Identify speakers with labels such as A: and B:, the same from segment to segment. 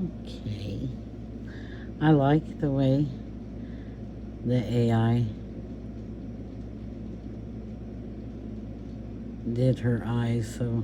A: Okay. I like the way the AI did her eyes, so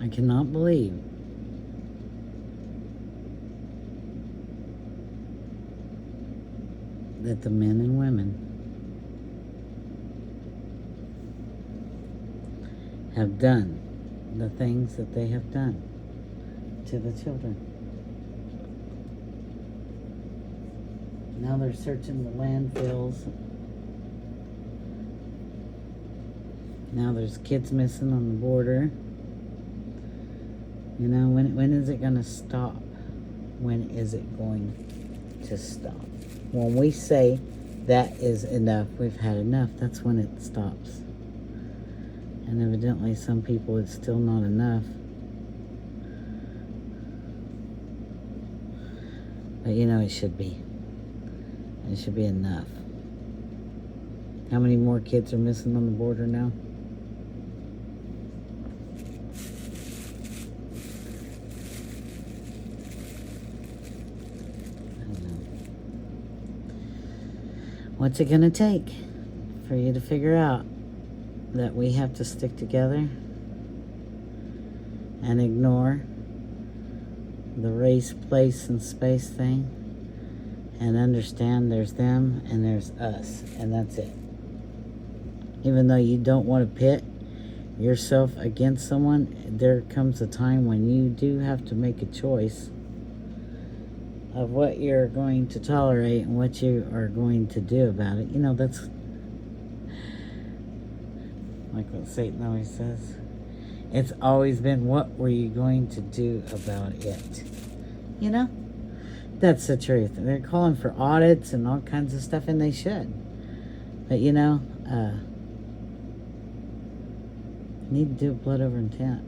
A: I cannot believe that the men and women have done the things that they have done to the children. Now they're searching the landfills. Now there's kids missing on the border. You know, when is it going to stop? When is it going to stop? When we say that is enough, we've had enough, that's when it stops. And evidently some people, it's still not enough. But you know, it should be. It should be enough. How many more kids are missing on the border now? What's it going to take for you to figure out that we have to stick together and ignore the race, place, and space thing and understand there's them and there's us, and that's it. Even though you don't want to pit yourself against someone, there comes a time when you do have to make a choice of what you're going to tolerate and what you are going to do about it. You know, that's like what Satan always says. It's always been, what were you going to do about it? You know? That's the truth. They're calling for audits and all kinds of stuff, and they should. But, you know, need to do a blood over intent.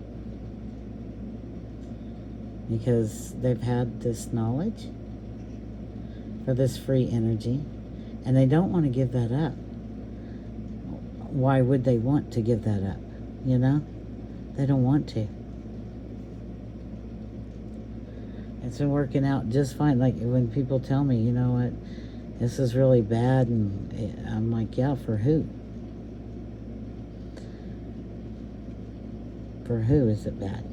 A: Because they've had this knowledge for this free energy, and they don't want to give that up. Why would they want to give that up? You know? They don't want to. It's been working out just fine. Like when people tell me, you know what, this is really bad, and I'm like, yeah, for who? For who is it bad?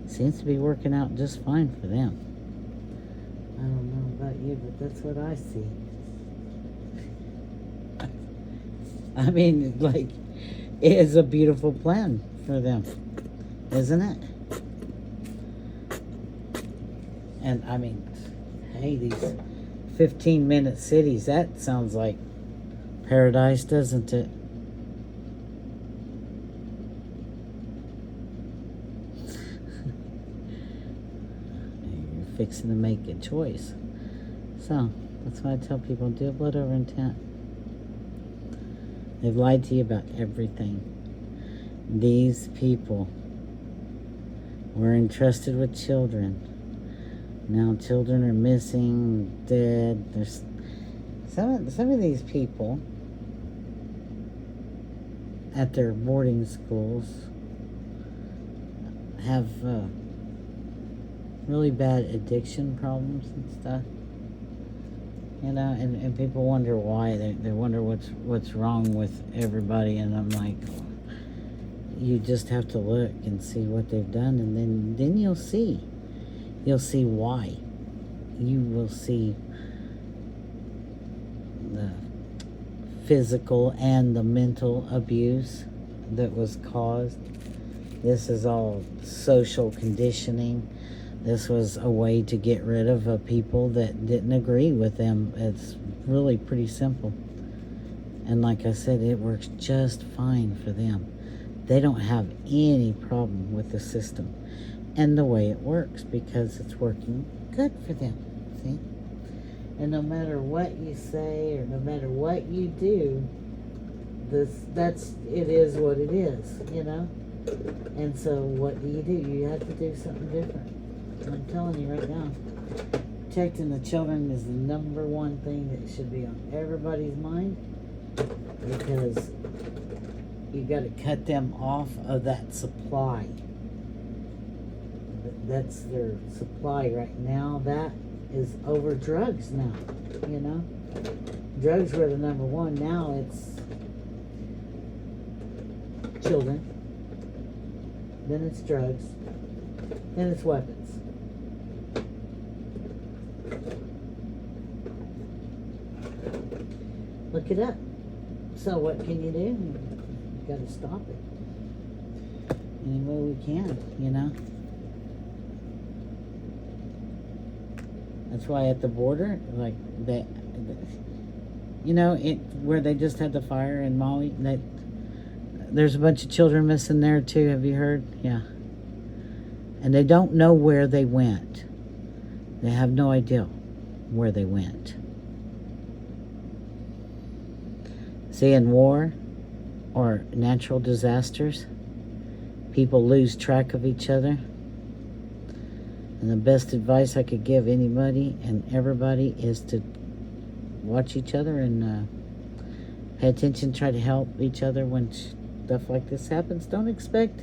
A: Seems to be working out just fine for them. I don't know about you, but that's what I see. I mean, like, it is a beautiful plan for them, isn't it? And I mean, hey, these 15-minute cities, that sounds like paradise, doesn't it? You're fixing to make a choice. So, that's why I tell people, do a blood over intent. They've lied to you about everything. These people were entrusted with children. Now children are missing, dead. There's some of these people at their boarding schools have really bad addiction problems and stuff. you know, and people wonder why. They wonder what's wrong with everybody, and I'm like, you just have to look and see what they've done, and then you'll see why. You will see the physical and the mental abuse that was caused. This is all social conditioning. This was a way to get rid of people that didn't agree with them. It's really pretty simple. And like I said, it works just fine for them. They don't have any problem with the system and the way it works, because it's working good for them. See? And no matter what you say or no matter what you do, it is what it is, you know? And so what do? You have to do something different. I'm telling you right now, protecting the children is the number one thing that should be on everybody's mind, because you got to cut them off of that supply. That's their supply right now. That is over drugs now, you know? Drugs were the number one. Now it's children. Then it's drugs. Then it's weapons. Look it up. So what can you do? You got to stop it any way we can, you know? That's why at the border, like you know, where they just had the fire in Maui, there's a bunch of children missing there too. Have you heard? Yeah. And they don't know where they went. They have no idea where they went. See, in war or natural disasters, people lose track of each other. And the best advice I could give anybody and everybody is to watch each other and pay attention, try to help each other when stuff like this happens. Don't expect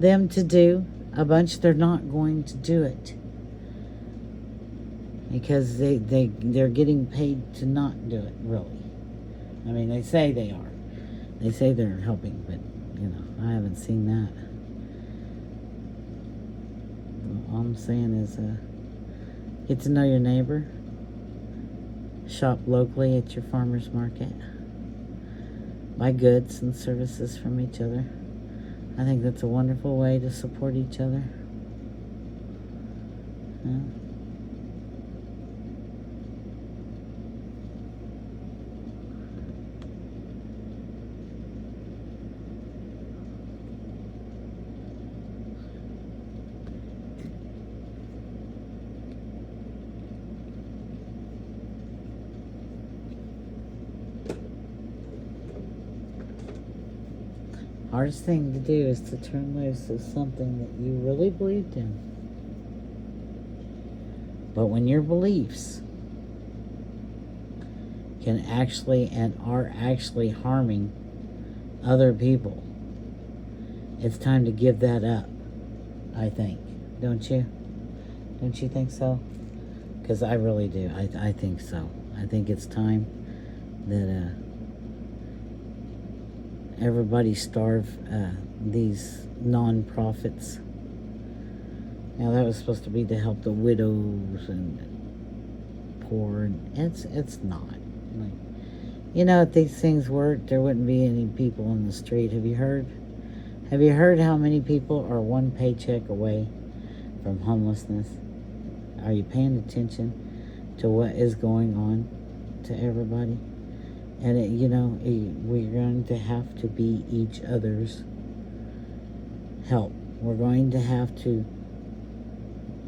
A: them to do a bunch. They're not going to do it, because they're getting paid to not do it, really. I mean, they say they are. They say they're helping, but, you know, I haven't seen that. All I'm saying is get to know your neighbor. Shop locally at your farmer's market. Buy goods and services from each other. I think that's a wonderful way to support each other. Yeah. Hardest thing to do is to turn loose of something that you really believed in. But when your beliefs can actually and are actually harming other people, it's time to give that up, I think. Don't you? Don't you think so? Because I really do. I think so. I think it's time that everybody starve these non-profits. Now that was supposed to be to help the widows and poor, and it's not. Like, you know, if these things worked, there wouldn't be any people in the street. Have you heard? Have you heard how many people are one paycheck away from homelessness? Are you paying attention to what is going on to everybody? And, we're going to have to be each other's help. We're going to have to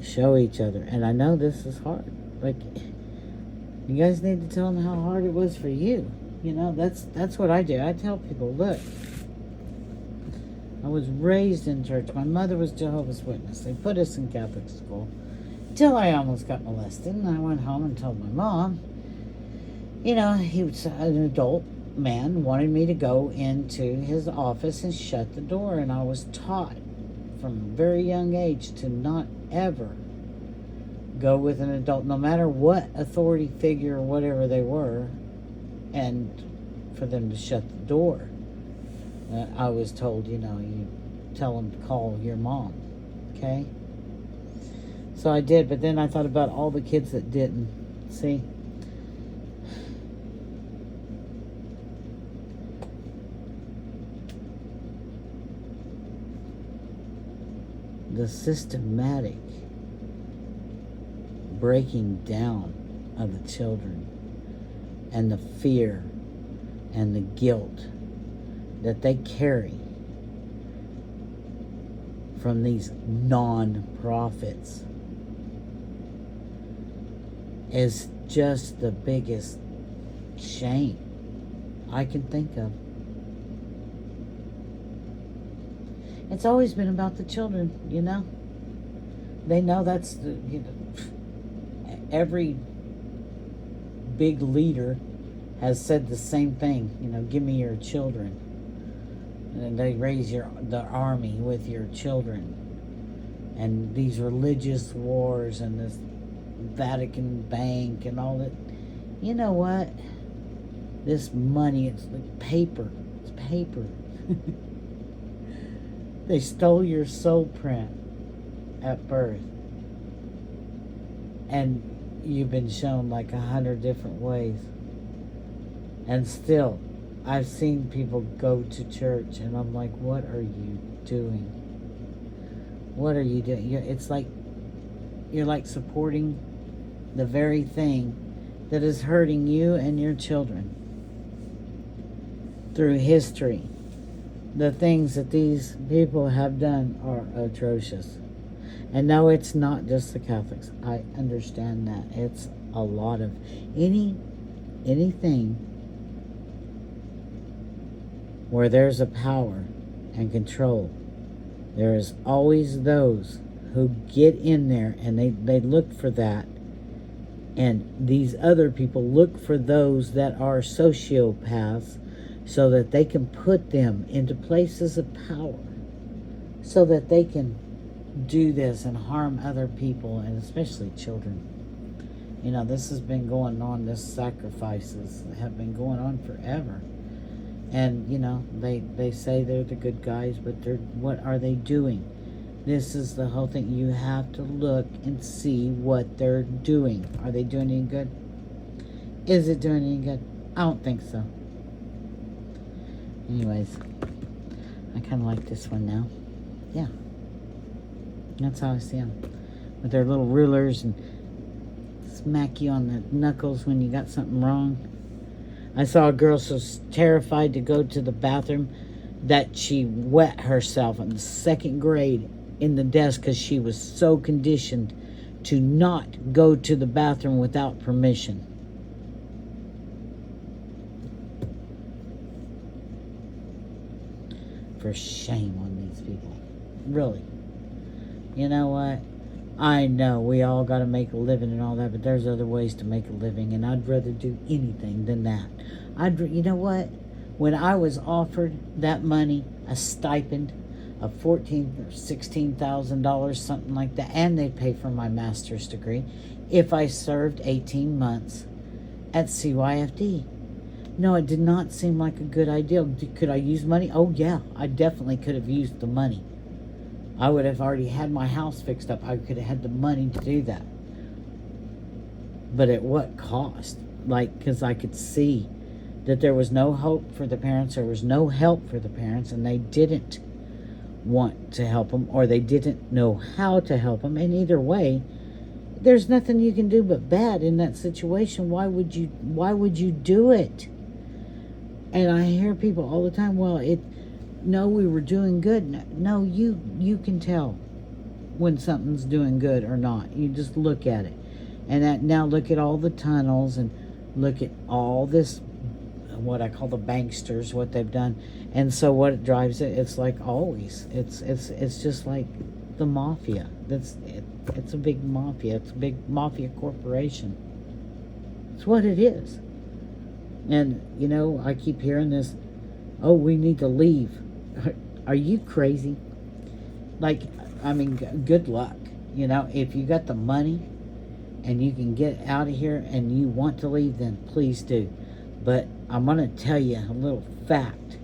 A: show each other. And I know this is hard. Like, you guys need to tell them how hard it was for you. You know, that's what I do. I tell people, look, I was raised in church. My mother was Jehovah's Witness. They put us in Catholic school until I almost got molested. And I went home and told my mom. You know, he was an adult man, wanted me to go into his office and shut the door. And I was taught from a very young age to not ever go with an adult, no matter what authority figure or whatever they were, and for them to shut the door. I was told, you tell them to call your mom, okay? So I did, but then I thought about all the kids that didn't. See? The systematic breaking down of the children, and the fear and the guilt that they carry from these non-profits is just the biggest shame I can think of. It's always been about the children, They know that's every big leader has said the same thing, give me your children. And they raise the army with your children. And these religious wars and this Vatican Bank and all that. You know what? This money, it's like paper. It's paper. They stole your soul print at birth. And you've been shown like 100 different ways. And still, I've seen people go to church and I'm like, what are you doing? What are you doing? It's like you're like supporting the very thing that is hurting you and your children. Through history, the things that these people have done are atrocious. And no, it's not just the Catholics. I understand that. It's a lot of anything where there's a power and control. There is always those who get in there and they look for that. And these other people look for those that are sociopaths so that they can put them into places of power, so that they can do this and harm other people, and especially children. This has been going on, this sacrifices have been going on forever. And, they say they're the good guys, but what are they doing? This is the whole thing. You have to look and see what they're doing. Are they doing any good? Is it doing any good? I don't think so. Anyways, I kind of like this one now. Yeah. That's how I see them. With their little rulers and smack you on the knuckles when you got something wrong. I saw a girl so terrified to go to the bathroom that she wet herself in the 2nd grade in the desk because she was so conditioned to not go to the bathroom without permission. For shame on these people. Really. You know what? I know we all got to make a living and all that, but there's other ways to make a living, and I'd rather do anything than that. You know what? When I was offered that money, a stipend of $14,000 or $16,000, something like that, and they'd pay for my master's degree if I served 18 months at CYFD. No, it did not seem like a good idea. Could I use money? Oh, yeah, I definitely could have used the money. I would have already had my house fixed up. I could have had the money to do that. But at what cost? Because I could see that there was no hope for the parents. There was no help for the parents, and they didn't want to help them, or they didn't know how to help them. And either way, there's nothing you can do but bad in that situation. Why would you do it? And I hear people all the time, no, we were doing good. No, you can tell when something's doing good or not. You just look at it. And now look at all the tunnels and look at all this, what I call the banksters, what they've done. And so what it drives it's like always. It's just like the mafia. It's a big mafia. It's a big mafia corporation. It's what it is. And, I keep hearing this, we need to leave. Are you crazy? Good luck. If you got the money and you can get out of here and you want to leave, then please do. But I'm going to tell you a little fact.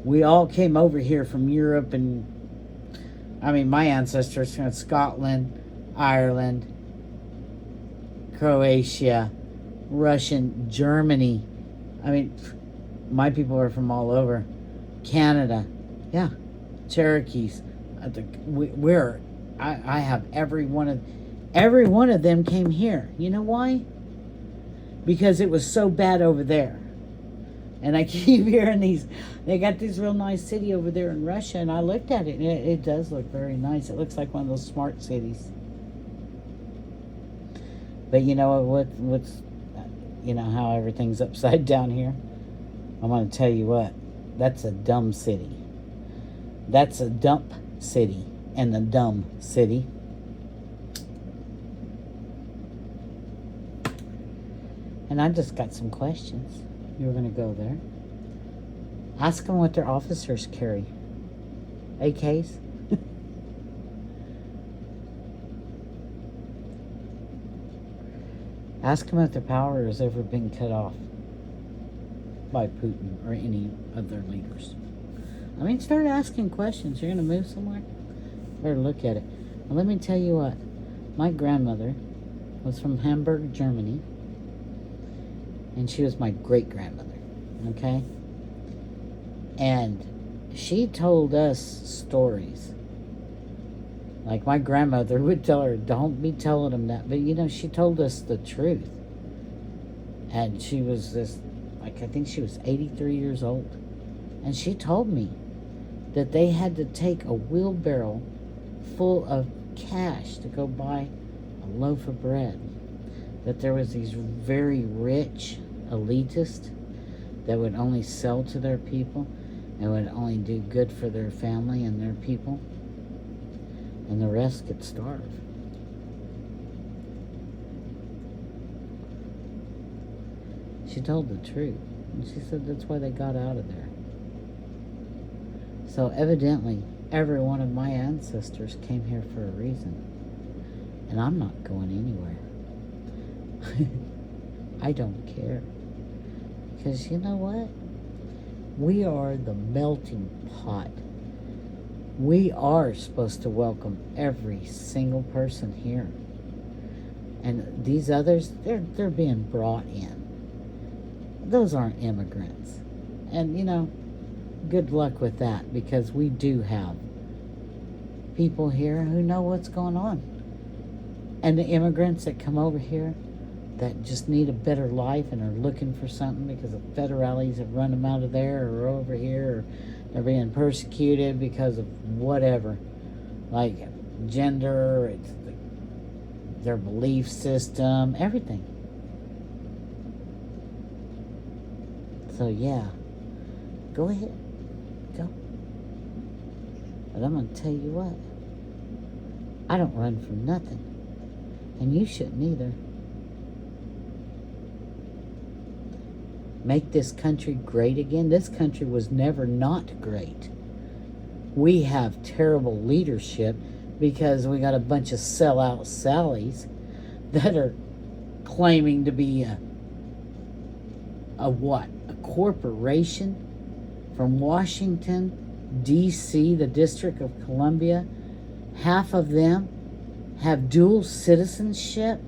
A: We all came over here from Europe, and my ancestors from Scotland, Ireland, Croatia, Russian, Germany. My people are from all over. Canada, yeah, Cherokees. I have every one of them came here. You know why? Because it was so bad over there. And I keep hearing they got this real nice city over there in Russia, and I looked at it, and it does look very nice. It looks like one of those smart cities. But you know what's how everything's upside down here? I'm going to tell you what. That's a dumb city. That's a dump city and a dumb city. And I just got some questions. You were going to go there. Ask them what their officers carry. AKs? Ask them if their power has ever been cut off by Putin or any of their leaders. Start asking questions. You're going to move somewhere? Better look at it. Well, let me tell you what. My grandmother was from Hamburg, Germany. And she was my great-grandmother. Okay? And she told us stories. Like my grandmother would tell her, don't be telling them that. But, she told us the truth. And she was I think she was 83 years old. And she told me that they had to take a wheelbarrow full of cash to go buy a loaf of bread. That there was these very rich elitists that would only sell to their people and would only do good for their family and their people. And the rest could starve. She told the truth. And she said that's why they got out of there. So evidently, every one of my ancestors came here for a reason. And I'm not going anywhere. I don't care. Because you know what? We are the melting pot. We are supposed to welcome every single person here. And these others, they're being brought in. Those aren't immigrants. And, good luck with that, because we do have people here who know what's going on. And the immigrants that come over here that just need a better life and are looking for something because the federales have run them out of there or over here, or they're being persecuted because of whatever, like gender, their belief system, everything. So yeah, go ahead, go. But I'm going to tell you what, I don't run from nothing, and you shouldn't either. Make this country great again. This country was never not great. We have terrible leadership because we got a bunch of sellout Sallys that are claiming to be a what? A corporation from Washington, D.C., the District of Columbia. Half of them have dual citizenship.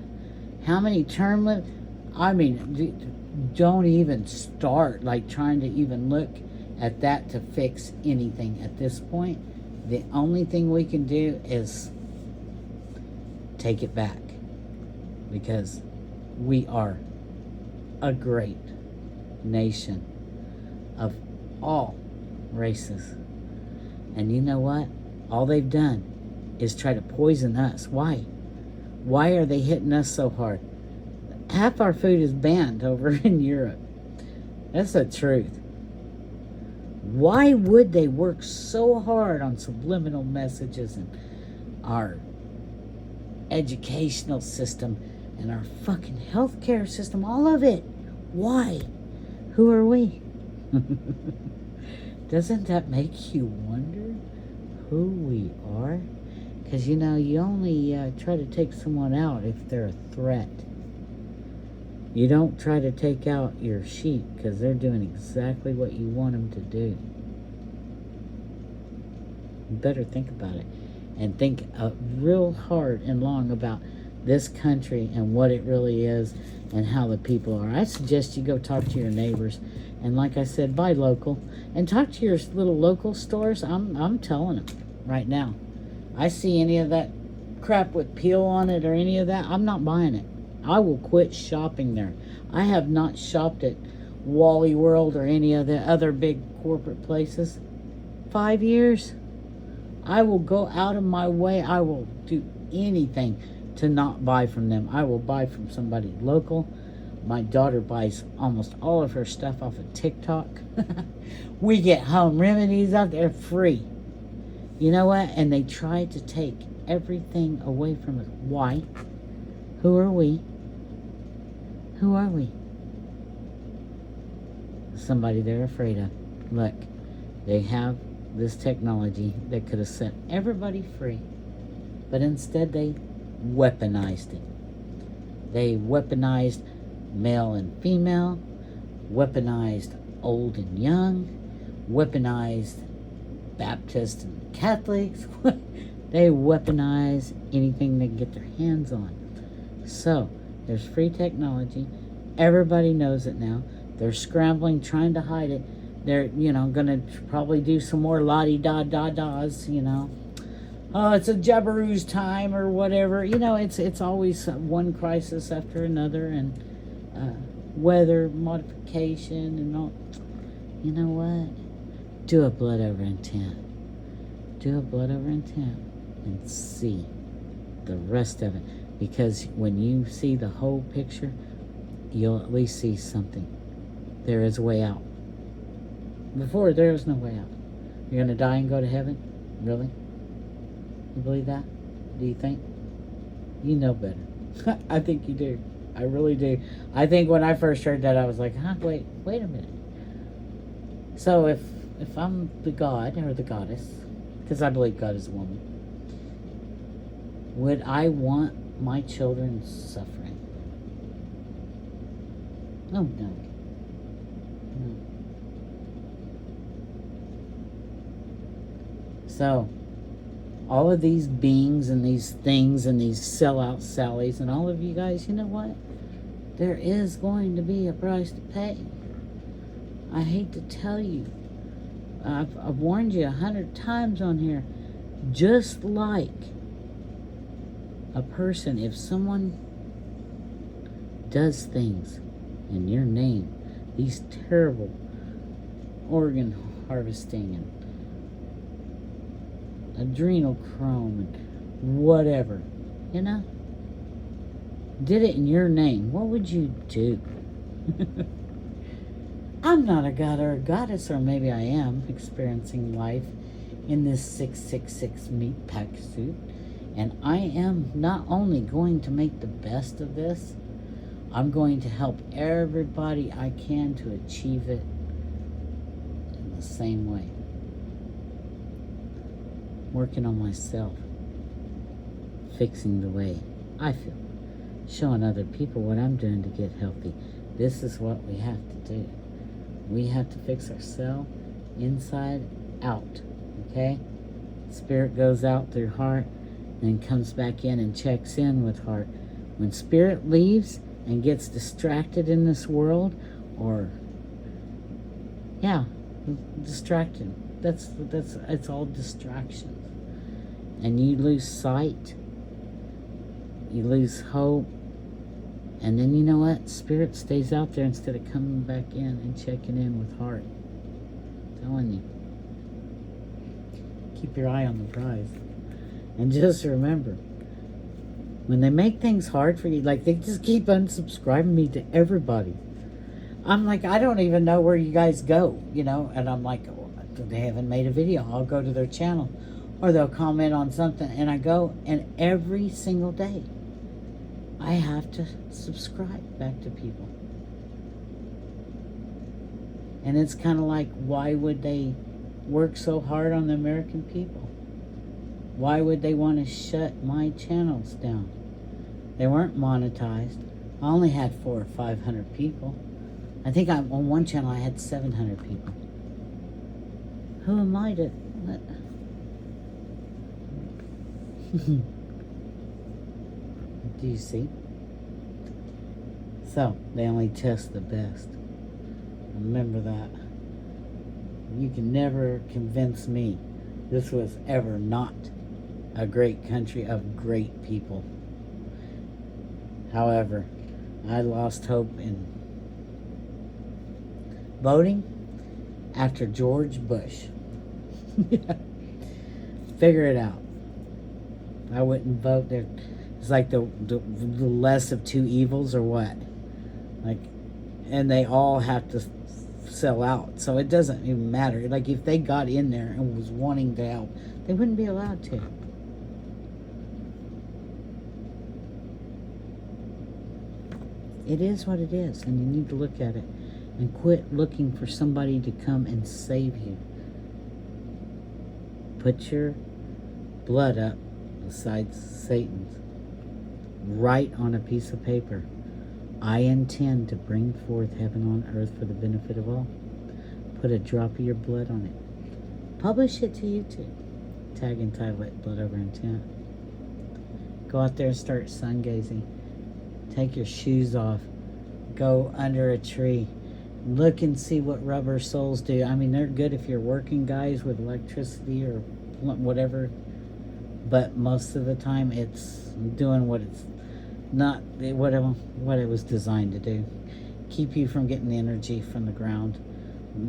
A: How many term limits? Don't even start trying to even look at that to fix anything at this point. The only thing we can do is take it back, because we are a great nation of all races. And you know what? All they've done is try to poison us. Why? Why are they hitting us so hard? Half our food is banned over in Europe. That's the truth. Why would they work so hard on subliminal messages and our educational system and our fucking healthcare system, all of it? Why? Who are we? Doesn't that make you wonder who we are? Because, you know, you only try to take someone out if they're a threat. You don't try to take out your sheep because they're doing exactly what you want them to do. You better think about it. And think real hard and long about this country and what it really is and how the people are. I suggest you go talk to your neighbors. And like I said, buy local. And talk to your little local stores. I'm telling them right now. I see any of that crap with peel on it or any of that, I'm not buying it. I will quit shopping there. I have not shopped at Wally World or any of the other big corporate places. 5 years. I will go out of my way. I will do anything to not buy from them. I will buy from somebody local. My daughter buys almost all of her stuff off of TikTok. We get home remedies out there free. You know what? And they try to take everything away from us. Why? Who are we? Who are we? Somebody they're afraid of. Look, they have this technology that could have set everybody free. But instead they weaponized it. They weaponized male and female, weaponized old and young, weaponized Baptists and Catholics. They weaponize anything they can get their hands on. So, there's free technology. Everybody knows it now. They're scrambling, trying to hide it. They're, you know, going to probably do some more la-di-da-da-das, you know. Oh, it's a Jabberoo's time or whatever. You know, it's always one crisis after another, and weather modification and all. You know what? Do a blood over intent. Do a blood over intent and see the rest of it. Because when you see the whole picture, you'll at least see something. There is a way out. Before, there is no way out. You're going to die and go to heaven? Really? You believe that? Do you think? You know better. I think you do. I really do. I think when I first heard that, I was like, wait a minute. So if I'm the god or the goddess, because I believe God is a woman, would I want my children suffering? Oh, no. No. So, all of these beings and these things and these sellout Sallys and all of you guys, you know what? There is going to be a price to pay. I hate to tell you. I've warned you 100 times on here. Just like a person, if someone does things in your name, these terrible organ harvesting and adrenochrome and whatever, you know, did it in your name, what would you do? I'm not a god or a goddess, or maybe I am, experiencing life in this 666 meat pack suit. And I am not only going to make the best of this, I'm going to help everybody I can to achieve it in the same way. Working on myself, fixing the way I feel, showing other people what I'm doing to get healthy. This is what we have to do. We have to fix ourselves inside out, okay? Spirit goes out through heart and comes back in and checks in with heart. When spirit leaves and gets distracted in this world, or, distracted. It's all distractions. And you lose sight, you lose hope, and then you know what? Spirit stays out there instead of coming back in and checking in with heart. I'm telling you. Keep your eye on the prize. And just remember, when they make things hard for you, like they just keep unsubscribing me to everybody. I'm like, I don't even know where you guys go, you know? And I'm like, oh, they haven't made a video. I'll go to their channel. Or they'll comment on something, and I go, and every single day, I have to subscribe back to people. And it's kind of like, why would they work so hard on the American people? Why would they want to shut my channels down? They weren't monetized. I only had 400 or 500 people. I think on one channel I had 700 people. Who am I to... What? Do you see? So, they only test the best. Remember that. You can never convince me this was ever not a great country of great people. However, I lost hope in voting after George Bush. Figure it out. I wouldn't vote there. It's like the less of two evils, or what? Like, and they all have to sell out, so it doesn't even matter. Like, if they got in there and was wanting to help, they wouldn't be allowed to. It is what it is, and you need to look at it and quit looking for somebody to come and save you. Put your blood up beside Satan's. Write on a piece of paper, I intend to bring forth heaven on earth for the benefit of all. Put a drop of your blood on it. Publish it to YouTube. Tag and title it Blood Over Intent. Go out there and start sun gazing. Take your shoes off. Go under a tree. Look and see what rubber soles do. I mean, they're good if you're working, guys, with electricity or whatever. But most of the time, it's doing what it's not, what it was designed to do. Keep you from getting the energy from the ground,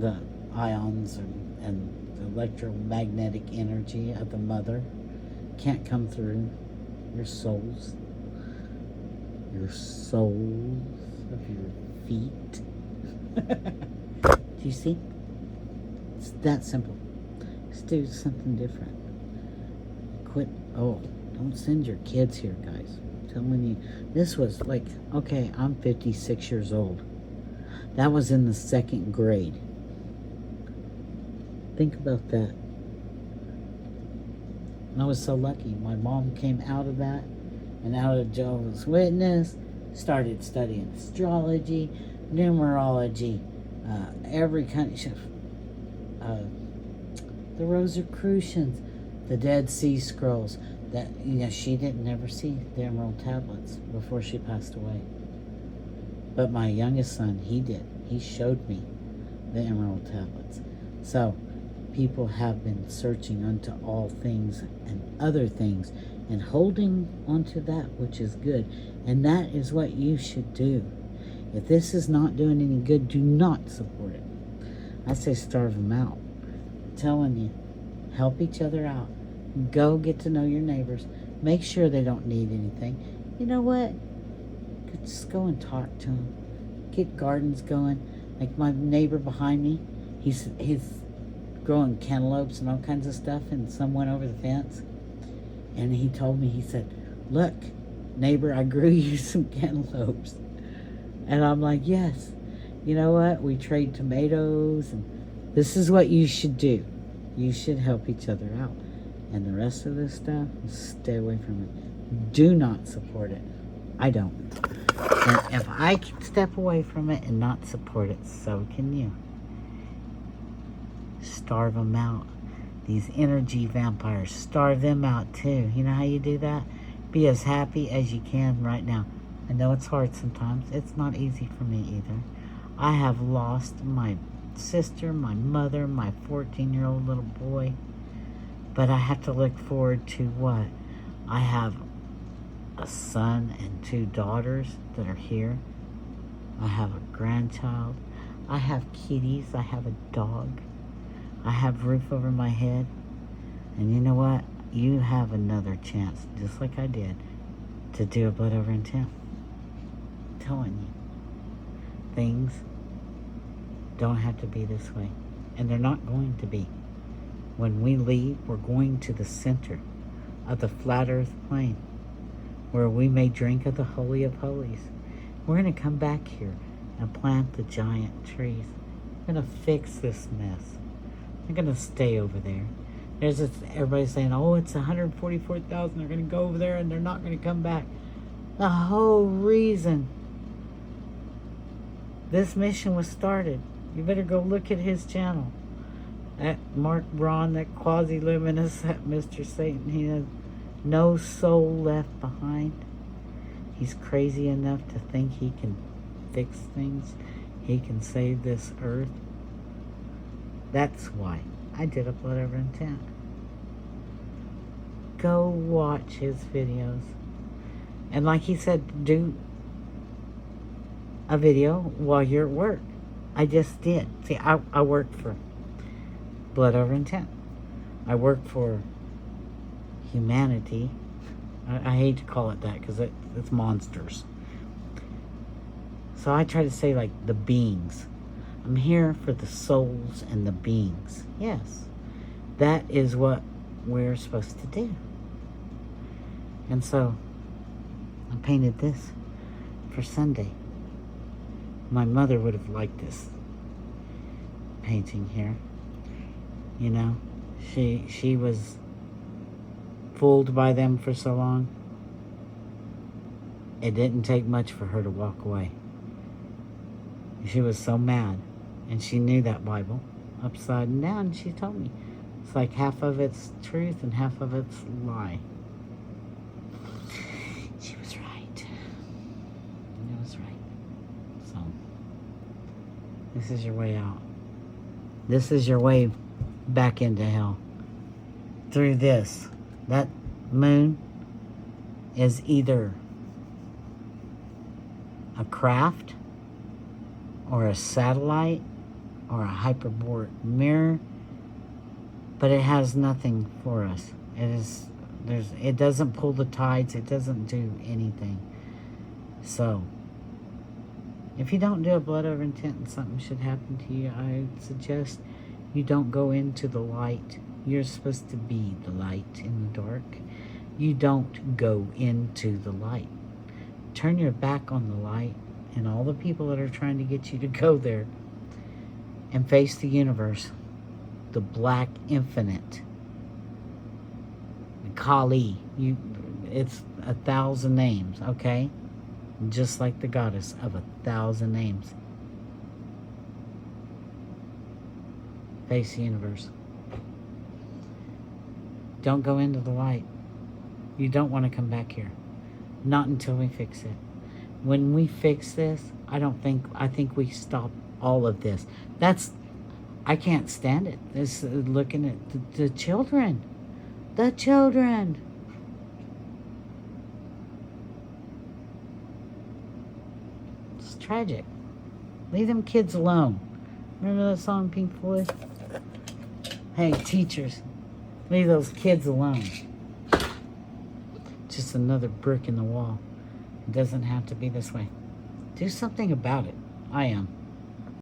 A: the ions and the electromagnetic energy of the mother can't come through your souls. Your soles of your feet. Do you see? It's that simple. Let's do something different. Quit. Oh, don't send your kids here, guys. I'm telling you, this was like, okay, I'm 56 years old. That was in the 2nd grade. Think about that. I was so lucky. My mom came out of that and out of Jehovah's Witness, started studying astrology, numerology, every kind of, the Rosicrucians, the Dead Sea Scrolls, that, you know, she didn't never see the Emerald Tablets before she passed away. But my youngest son, he did. He showed me the Emerald Tablets. So, people have been searching unto all things and other things and holding onto that which is good. And that is what you should do. If this is not doing any good, do not support it. I say starve them out. I'm telling you, help each other out. Go get to know your neighbors. Make sure they don't need anything. You know what? Just go and talk to them. Get gardens going. Like my neighbor behind me, he's growing cantaloupes and all kinds of stuff, and some went over the fence. And he told me, he said, look, neighbor, I grew you some cantaloupes. And I'm like, yes. You know what? We trade tomatoes, and this is what you should do. You should help each other out. And the rest of this stuff, stay away from it. Do not support it. I don't. And if I can step away from it and not support it, so can you. Starve them out. These energy vampires, starve them out too. You know how you do that? Be as happy as you can right now. I know it's hard sometimes. It's not easy for me either. I have lost my sister, my mother, my 14-year-old little boy. But I have to look forward to what? I have a son and 2 daughters that are here. I have a grandchild. I have kitties. I have a dog. I have a roof over my head. And you know what? You have another chance, just like I did, to do a Blood Over Intent. I'm telling you. Things don't have to be this way. And they're not going to be. When we leave, we're going to the center of the flat earth plane, where we may drink of the Holy of Holies. We're going to come back here and plant the giant trees. We're going to fix this mess. We're going to stay over there. There's this, everybody's saying, oh, it's 144,000. They're going to go over there and they're not going to come back. The whole reason this mission was started. You better go look at his channel. That Mark Braun, that quasi-luminous, that Mr. Satan, he has no soul left behind. He's crazy enough to think he can fix things. He can save this earth. That's why I did a Blood Over Intent. Go watch his videos. And like he said, do a video while you're at work. I just did. See, I work for Blood Over Intent. I work for humanity. I hate to call it that because it's monsters. So I try to say like the beings. I'm here for the souls and the beings. Yes. That is what we're supposed to do. And so I painted this for Sunday. My mother would have liked this painting here. You know, she was fooled by them for so long. It didn't take much for her to walk away. She was so mad, and she knew that Bible upside down. She told me it's like half of it's truth and half of it's lie. She was right. It was right. So this is your way out. This is your way back into hell. Through this. That moon is either a craft or a satellite or a hyperbolic mirror, but it has nothing for us. It doesn't pull the tides. It doesn't do anything. So if you don't do a Blood Over Intent and something should happen to you, I suggest you don't go into the light. You're supposed to be the light in the dark. You don't go into the light. Turn your back on the light and all the people that are trying to get you to go there and face the universe, the black infinite, the Kali. It's 1,000 names, okay? Just like the goddess of 1,000 names. Face the universe. Don't go into the light. You don't want to come back here. Not until we fix it. When we fix this, I think we stop all of this. I can't stand it. This looking at the children. The children. It's tragic. Leave them kids alone. Remember that song, Pink Floyd? Hey, teachers. Leave those kids alone. Just another brick in the wall. It doesn't have to be this way. Do something about it. I am.